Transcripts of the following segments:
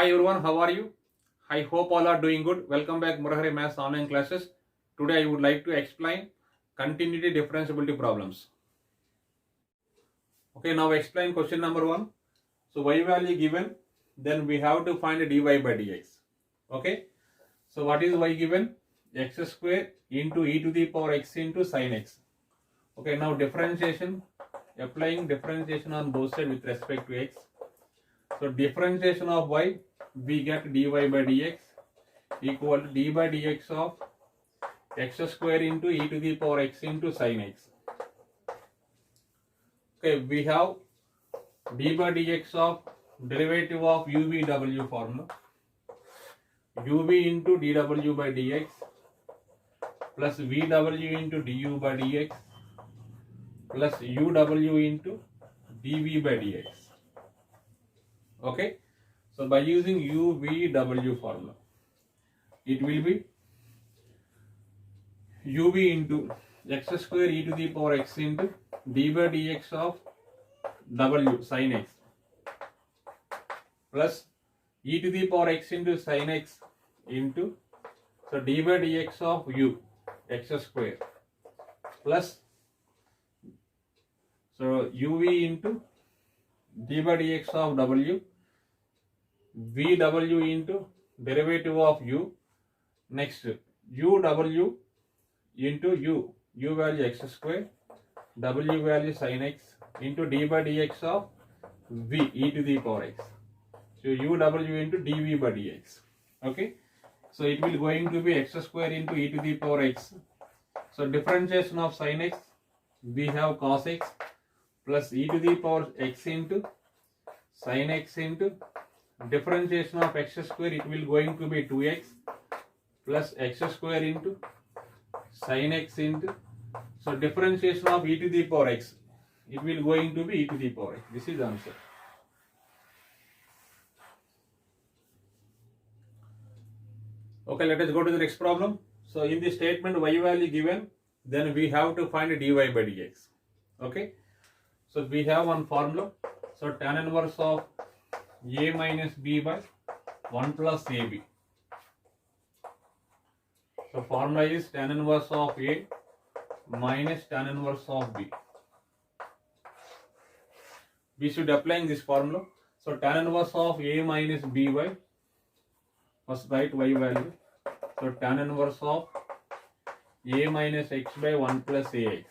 Hi everyone, how are you? I hope all are doing good. Welcome back Murahari Maths online classes. Today I would like to explain continuity differentiability problems. Okay, now explain question number 1. So y value given, then we have to find dy by dx. Okay, so what is y given? X square into e to the power x into sin x. Okay, now differentiation, applying differentiation on both sides with respect to x. So differentiation of y, we get dy by dx equal to d by dx of x square into e to the power x into sin x. Okay, we have d by dx of derivative of uvw formula, uv into dw by dx plus vw into du by dx plus uw into dv by dx. Okay, so by using uvw formula, it will be uv into x square e to the power x into d by dx of w sin x plus e to the power x into sin x into, so d by dx of u x square plus, so uv into d by dx of w, vw into derivative of u, next uw into u value x square, w value sin x into d by dx of v e to the power x, so uw into dv by dx. Okay, so it will going to be x square into e to the power x. So differentiation of sin x, we have cos x plus e to the power x into sin x into differentiation of x square, it will going to be 2x plus x square into sin x into, so differentiation of e to the power x, it will going to be e to the power x. This is the answer. Okay, let us go to the next problem. So in the statement y value given, then we have to find dy by dx. Okay, so we have one formula. So tan inverse of a minus b by 1 plus ab. So formula is tan inverse of a minus tan inverse of b. We should apply this formula. So tan inverse of a minus b by, first write y value. So tan inverse of a minus x by 1 plus ax.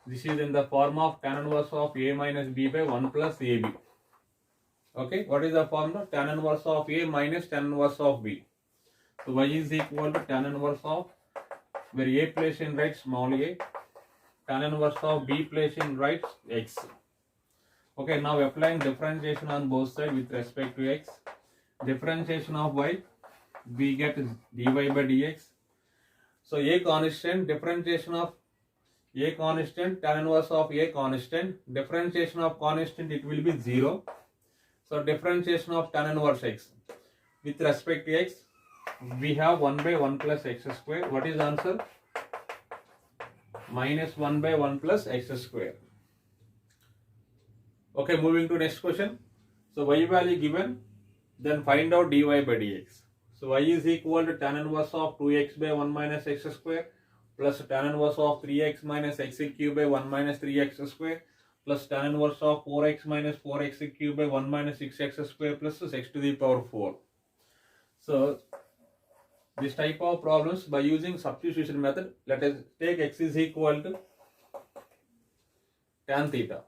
This is in the form of tan inverse of a minus b by 1 plus ab. Okay, what is the formula? Tan inverse of a minus tan inverse of b. So y is equal to tan inverse of, where a place in right small a, tan inverse of b place in right x. Okay, now applying differentiation on both sides with respect to x. Differentiation of y, we get dy by dx. So a constant, differentiation of a constant, tan inverse of a constant, differentiation of constant, it will be 0. So differentiation of tan inverse x with respect to x, we have 1 by 1 plus x square. What is the answer? Minus 1 by 1 plus x square. Okay, moving to next question. So y value given, then find out dy by dx. So y is equal to tan inverse of 2x by 1 minus x square plus tan inverse of 3x minus x cube by 1 minus 3x square plus tan inverse of 4x minus 4x cube by 1 minus 6x square plus x to the power 4. So this type of problems, by using substitution method, let us take x is equal to tan theta.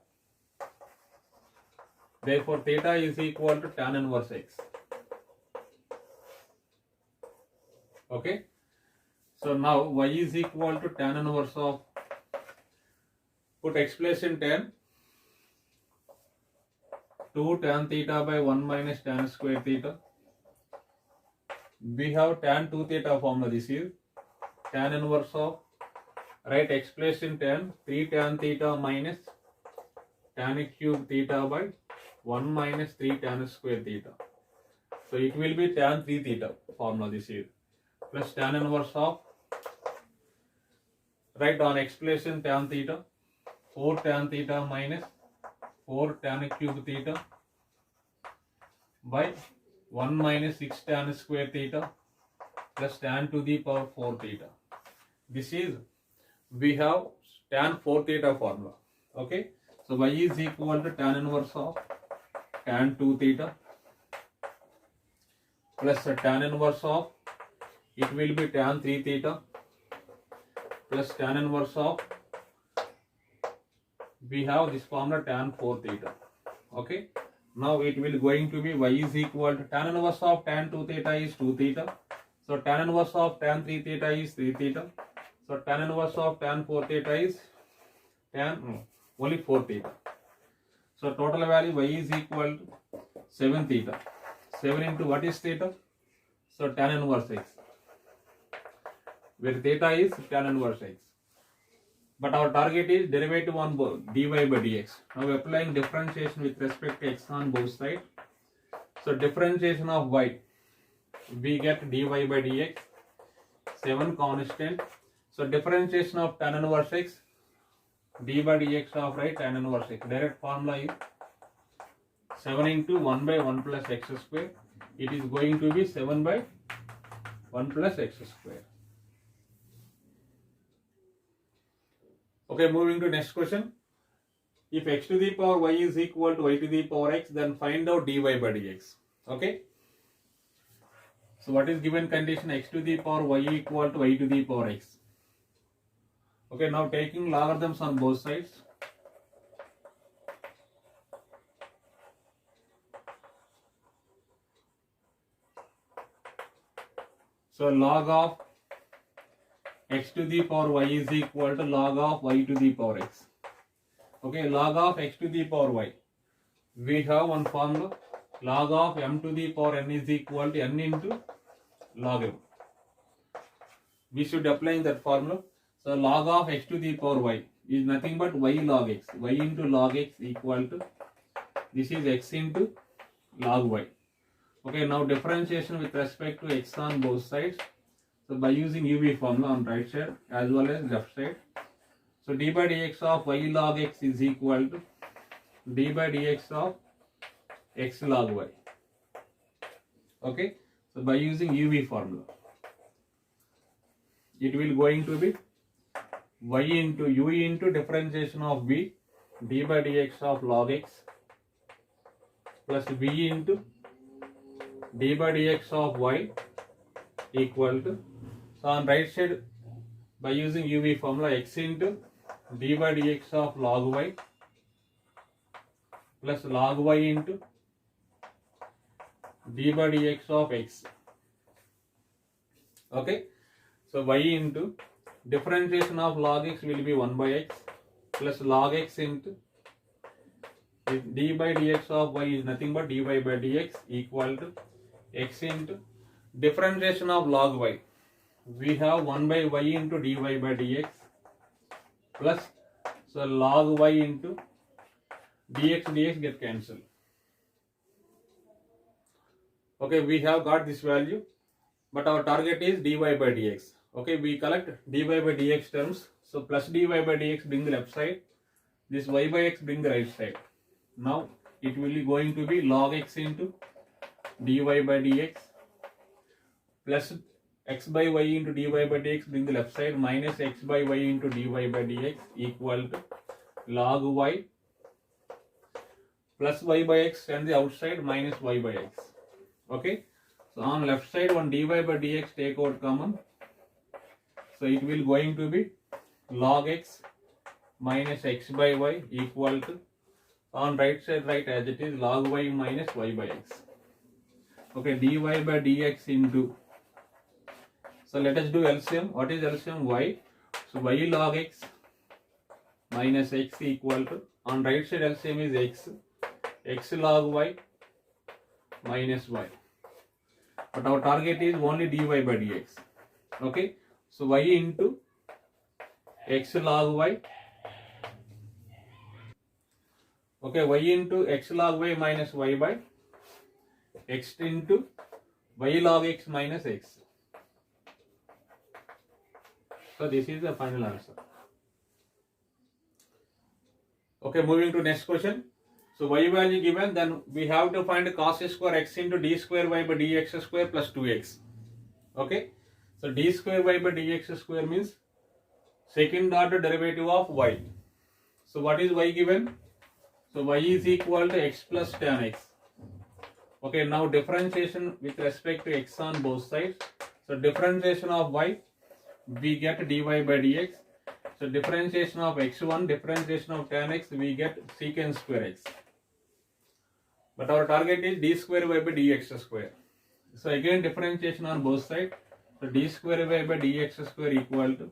Therefore theta is equal to tan inverse x. Okay, so now y is equal to tan inverse of, put x place in tan, 2 tan theta by 1 minus tan square theta. We have tan 2 theta formula. This is tan inverse of, write x place in tan, 3 tan theta minus tan cube theta by 1 minus 3 tan square theta. So it will be tan 3 theta formula. This is plus tan inverse of, write on x place in tan theta, 4 tan theta minus 4 tan cube theta by 1 minus 6 tan square theta plus tan to the power 4 theta. This is, we have tan 4 theta formula. Okay, so y is equal to tan inverse of tan 2 theta plus tan inverse of, it will be tan 3 theta plus tan inverse of, we have this formula tan 4 theta. Okay, now it will going to be y is equal to tan inverse of tan 2 theta is 2 theta. So tan inverse of tan 3 theta is 3 theta. So tan inverse of tan 4 theta is only 4 theta. So total value y is equal to 7 theta. 7 into what is theta? So tan inverse x, where theta is tan inverse x. But our target is derivative on both dy by dx. Now we are applying differentiation with respect to x on both sides. So differentiation of y, we get dy by dx, 7 constant. So differentiation of tan inverse x, d by dx of right tan inverse x. Direct formula is 7 into 1 by 1 plus x square. It is going to be 7 by 1 plus x square. Okay, moving to next question. If x to the power y is equal to y to the power x, then find out dy by dx. Okay. So what is given condition? X to the power y equal to y to the power x. Okay, now taking logarithms on both sides. So log of x to the power y is equal to log of y to the power x. Okay, log of x to the power y. We have one formula. Log of m to the power n is equal to n into log m. We should apply that formula. So log of x to the power y is nothing but y log x. Y into log x equal to, this is x into log y. Okay, now differentiation with respect to x on both sides. So by using UV formula on right side as well as left side. So d by dx of y log x is equal to d by dx of x log y. Okay, so by using UV formula, it will going to be y into u into differentiation of v, d by dx of log x plus v into d by dx of y equal to, so on right side by using UV formula, x into d by dx of log y plus log y into d by dx of x. Okay, so y into differentiation of log x will be 1 by x plus log x into d by dx of y is nothing but dy by dx equal to x into differentiation of log y. We have 1 by y into dy by dx plus, so log y into dx get cancelled. Okay, we have got this value, but our target is dy by dx. Okay, we collect dy by dx terms. So plus dy by dx bring the left side, this y by x bring the right side. Now it will be going to be log x into dy by dx plus x by y into dy by dx bring the left side minus x by y into dy by dx equal to log y plus y by x and the outside minus y by x. Okay, so on left side one dy by dx take out common, so it will going to be log x minus x by y equal to, on right side right as it is, log y minus y by x. Okay, dy by dx into, so let us do LCM. What is LCM? Y. So y log x minus x equal to, on right side LCM is x, x log y minus y. But our target is only dy by dx. Okay, so y into x log y. Okay, y into x log y minus y by x into y log x minus x. So this is the final answer. Okay, moving to next question. So y value given, then we have to find cos square x into d square y by dx square plus 2x. Okay. So d square y by dx square means second order derivative of y. So what is y given? So y is equal to x plus tan x. Okay, now differentiation with respect to x on both sides. So differentiation of y, we get dy by dx. So differentiation of x1, differentiation of tan x, we get secant square x. But our target is d square y by dx square. So again differentiation on both sides. So d square y by dx square equal to,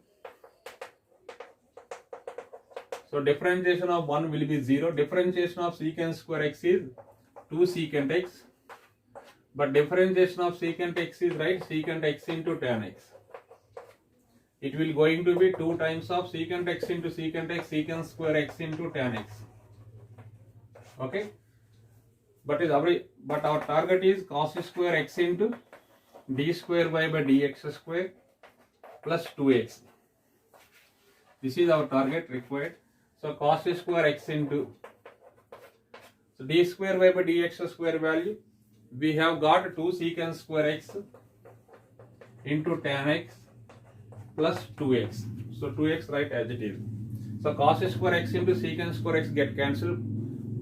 so differentiation of 1 will be 0. Differentiation of secant square x is 2 secant x. But differentiation of secant x is right, secant x into tan x. It will going to be 2 times of secant x into secant x, secant square x into tan x. Okay. But our target is cos square x into d square y by dx square plus 2x. This is our target required. So cos square x into, so d square y by dx square value, we have got 2 secant square x into tan x plus 2x. So 2x right as it is. So cos square x into secant square x get cancelled.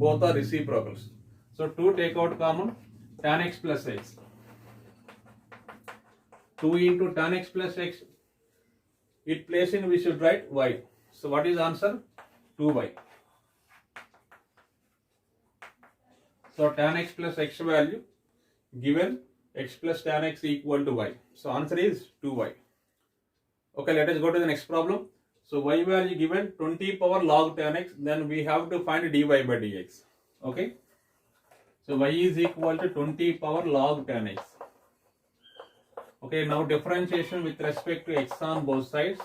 Both are reciprocals. So 2 take out common, tan x plus x. 2 into tan x plus x, it place in, we should write y. So what is answer? 2y. So tan x plus x value given, x plus tan x equal to y. So answer is 2y. Okay, let us go to the next problem. So y value given 20 power log tan x, then we have to find dy by dx. Okay. So y is equal to 20 power log tan x. Okay, now differentiation with respect to x on both sides.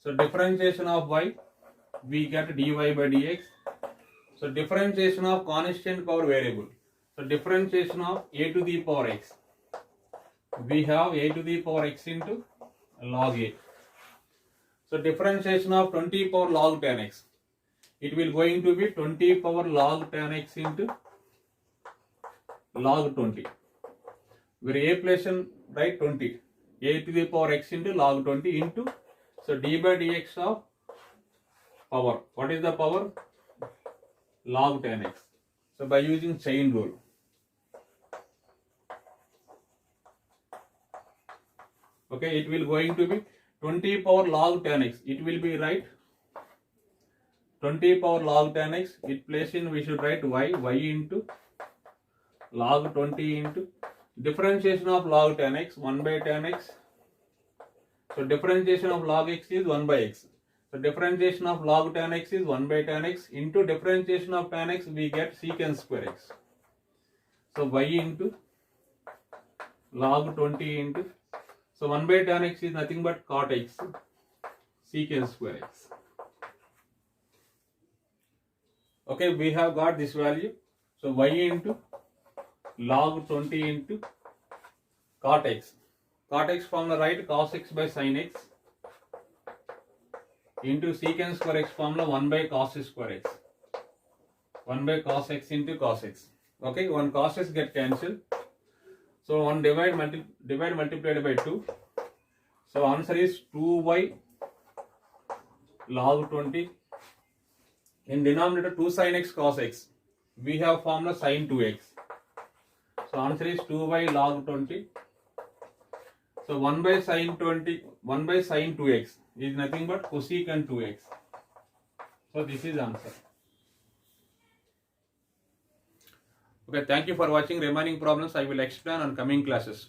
So differentiation of y, we get dy by dx. So differentiation of constant power variable. So differentiation of a to the power x. We have a to the power x into log a. So differentiation of 20 power log tan x. It will going to be 20 power log tan x into log 20. Where a place in right 20. A to the power x into log 20 into, so d by dx of power. What is the power? Log tan x. So by using chain rule. Okay, it will going to be 20 power log tan x. It will be right 20 power log tan x. It place in, we should write y into log 20 into differentiation of log tan x, 1 by tan x. So differentiation of log x is 1 by x. So differentiation of log tan x is 1 by tan x into differentiation of tan x, we get secant square x. So y into log 20 into, so 1 by tan x is nothing but cot x, secant square x. Okay, we have got this value. So y into log 20 into cot x. Cot x formula right, cos x by sin x into secant square x formula 1 by cos square x. 1 by cos x into cos x. Okay, one cos x get cancelled. So 1 divide multiplied by 2. So answer is 2y log 20. In denominator 2 sin x cos x. We have formula sin 2x. So answer is 2y log 20. So 1 by sin 20, 1 by sin 2x is nothing but cosecant 2x. So this is answer. Okay, thank you for watching. Remaining problems I will explain on coming classes.